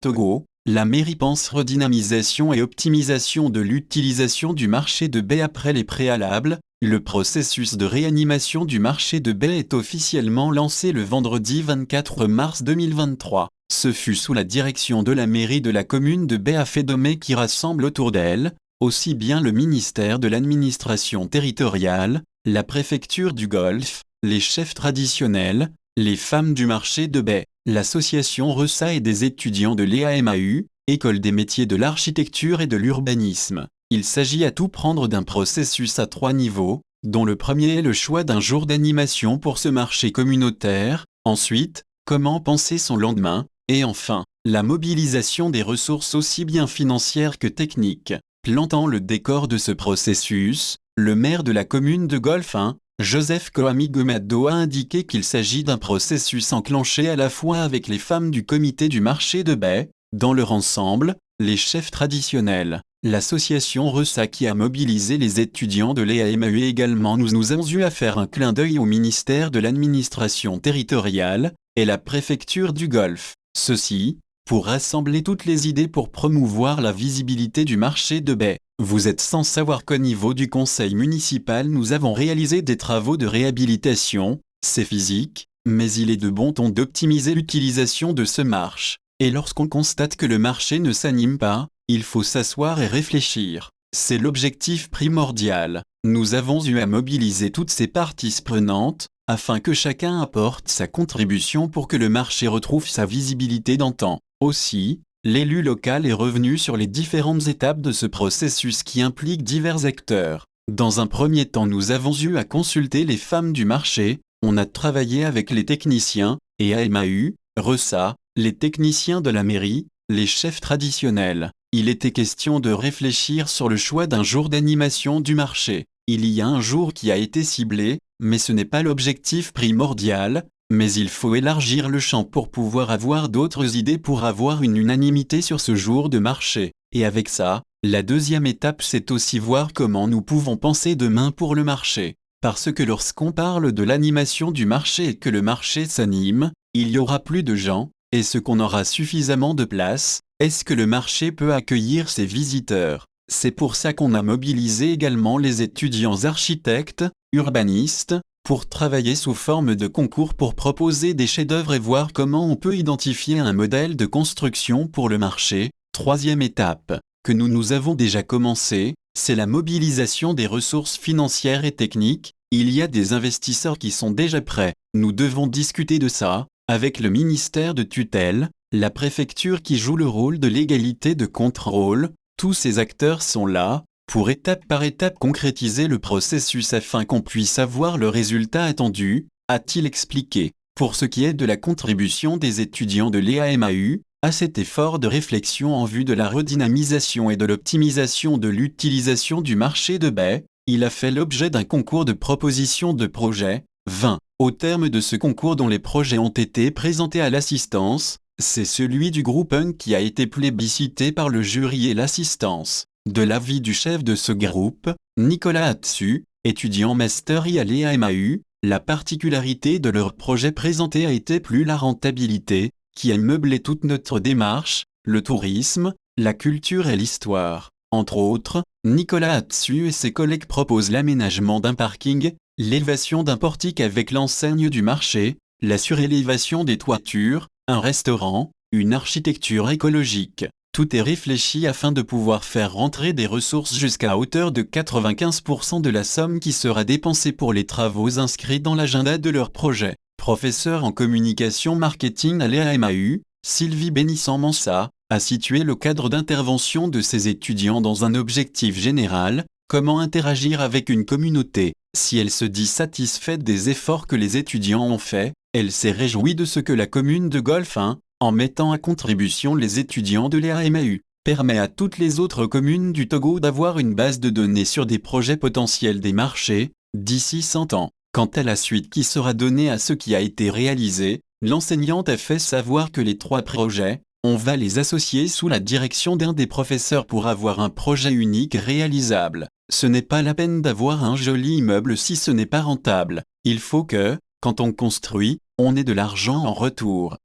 Togo, la mairie pense redynamisation et optimisation de l'utilisation du marché de baies après les préalables. Le processus de réanimation du marché de baies est officiellement lancé le vendredi 24 mars 2023. Ce fut sous la direction de la mairie de la commune de Baie-à-Fédomé qui rassemble autour d'elle, aussi bien le ministère de l'administration territoriale, la préfecture du Golfe, les chefs traditionnels, les femmes du marché de baies, l'association RESA et des étudiants de l'EAMAU, École des métiers de l'architecture et de l'urbanisme. Il s'agit à tout prendre d'un processus à 3 niveaux, dont le premier est le choix d'un jour d'animation pour ce marché communautaire, ensuite, comment penser son lendemain, et enfin, la mobilisation des ressources aussi bien financières que techniques. Plantant le décor de ce processus, le maire de la commune de Golfe 1, Joseph Koami Gomado a indiqué qu'il s'agit d'un processus enclenché à la fois avec les femmes du comité du marché de baies, dans leur ensemble, les chefs traditionnels, l'association RESA qui a mobilisé les étudiants de l'EAMAU et également nous avons eu à faire un clin d'œil au ministère de l'administration territoriale et la préfecture du Golfe. Ceci, pour rassembler toutes les idées pour promouvoir la visibilité du marché de baies. Vous êtes sans savoir qu'au niveau du conseil municipal nous avons réalisé des travaux de réhabilitation, c'est physique, mais il est de bon ton d'optimiser l'utilisation de ce marché. Et lorsqu'on constate que le marché ne s'anime pas, il faut s'asseoir et réfléchir. C'est l'objectif primordial. Nous avons eu à mobiliser toutes ces parties prenantes, afin que chacun apporte sa contribution pour que le marché retrouve sa visibilité d'antan. Aussi, l'élu local est revenu sur les différentes étapes de ce processus qui implique divers acteurs. Dans un premier temps, nous avons eu à consulter les femmes du marché, on a travaillé avec les techniciens, et AMAU, RESA, les techniciens de la mairie, les chefs traditionnels. Il était question de réfléchir sur le choix d'un jour d'animation du marché. Il y a un jour qui a été ciblé, mais ce n'est pas l'objectif primordial, mais il faut élargir le champ pour pouvoir avoir d'autres idées pour avoir une unanimité sur ce jour de marché. Et avec ça, la deuxième étape c'est aussi voir comment nous pouvons penser demain pour le marché. Parce que lorsqu'on parle de l'animation du marché et que le marché s'anime, il y aura plus de gens, est-ce qu'on aura suffisamment de place? Est-ce que le marché peut accueillir ses visiteurs? C'est pour ça qu'on a mobilisé également les étudiants architectes, urbanistes, pour travailler sous forme de concours pour proposer des chefs-d'œuvre et voir comment on peut identifier un modèle de construction pour le marché. Troisième étape, que nous avons déjà commencé, c'est la mobilisation des ressources financières et techniques. Il y a des investisseurs qui sont déjà prêts. Nous devons discuter de ça, avec le ministère de tutelle, la préfecture qui joue le rôle de l'égalité de contrôle. Tous ces acteurs sont là, pour étape par étape concrétiser le processus afin qu'on puisse avoir le résultat attendu, a-t-il expliqué. Pour ce qui est de la contribution des étudiants de l'EAMAU, à cet effort de réflexion en vue de la redynamisation et de l'optimisation de l'utilisation du marché de baies, il a fait l'objet d'un concours de proposition de projets, 20. Au terme de ce concours dont les projets ont été présentés à l'assistance, c'est celui du groupe 1 qui a été plébiscité par le jury et l'assistance. De l'avis du chef de ce groupe, Nicolas Atsu, étudiant master I à l'EAMAU, la particularité de leur projet présenté a été plus la rentabilité, qui a meublé toute notre démarche, le tourisme, la culture et l'histoire. Entre autres, Nicolas Atsu et ses collègues proposent l'aménagement d'un parking, l'élévation d'un portique avec l'enseigne du marché, la surélévation des toitures, un restaurant, une architecture écologique. Tout est réfléchi afin de pouvoir faire rentrer des ressources jusqu'à hauteur de 95% de la somme qui sera dépensée pour les travaux inscrits dans l'agenda de leur projet. Professeur en communication marketing à l'EAMAU, Sylvie Bénisson-Mansa, a situé le cadre d'intervention de ses étudiants dans un objectif général, comment interagir avec une communauté. Si elle se dit satisfaite des efforts que les étudiants ont faits, elle s'est réjouie de ce que la commune de Golfe 1, en mettant à contribution les étudiants de l'EAMAU, permet à toutes les autres communes du Togo d'avoir une base de données sur des projets potentiels des marchés, d'ici 100 ans. Quant à la suite qui sera donnée à ce qui a été réalisé, l'enseignante a fait savoir que les 3 projets, on va les associer sous la direction d'un des professeurs pour avoir un projet unique réalisable. Ce n'est pas la peine d'avoir un joli immeuble si ce n'est pas rentable. Il faut que, quand on construit, on ait de l'argent en retour.